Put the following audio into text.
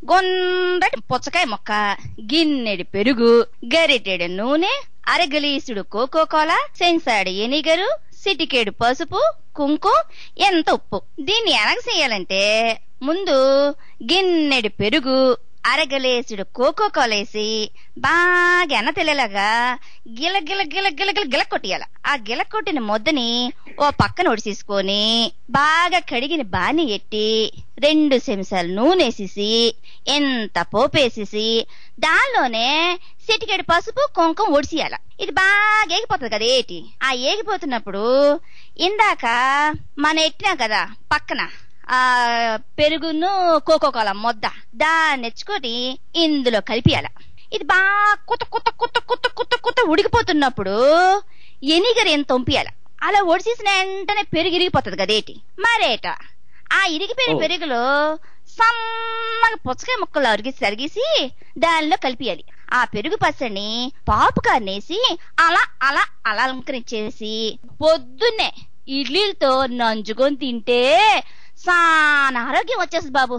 గుండ్రటి పుచ్చకాయ ముక్క, గిన్నెడి పెరుగు, గరిటెడు నూనె, అరగలీసుడు కోకో కోలా, సెన్సాడు ఎనిగరు, సిటికేడు పసుపు, కుంకుమ, ఎంత ఉప్పు. దీన్ని ఎలాగ చేయాలంటే ముందు గిన్నెడి పెరుగు, అరగలేసుడు కోకో కోలేసి బాగా ఎన్న తెలియలాగా గిల గిల గిల గిల గిల గిల కొట్టియాల. ఆ గిల కొట్టిన ముద్దని ఓ పక్కన ఒడిసేసుకొని బాగా కడిగిన బాని ఎట్టి 2 చెంచాలు నూనెసేసి ఎంత పోపేసేసి దానిలోనే సిటికెడు పసుపు కుంకుమ ఒడిసియాల. ఇది బాగా ఏగిపోతుంది కదా ఏటి. ఆ ఏగిపోతున్నప్పుడు ఇందాక మన ఎట్టినా కదా పక్కన ఆ పెరుగును కోకోకోలా ముద్ద, దాన్ని తెచ్చుకొని ఇందులో కలిపియాల. ఇది బాగా కుత్త కుత్త కుత్త కుత్త కుత్త కుత్త ఉడికిపోతున్నప్పుడు ఎనిగరు ఎంత వంపియాల. అలా ఒడిసేసిన వెంటనే పెరుగు ఇరిగిపోతుంది కదేటి. మరేట ఆ ఇరిగిపోయిన పెరుగులో సన్నగా పుచ్చకాయ ముక్కలు అరిగేసి దానిలో కలిపియాలి. ఆ పెరుగు పచ్చడిని పాపుకారనేసి అలా అలా అలా అలంకరించేసి పొద్దున్నే ఇడ్లీలతో నంజుకొని తింటే చాలా ఆరోగ్యం వచ్చేస్తుంది బాబు.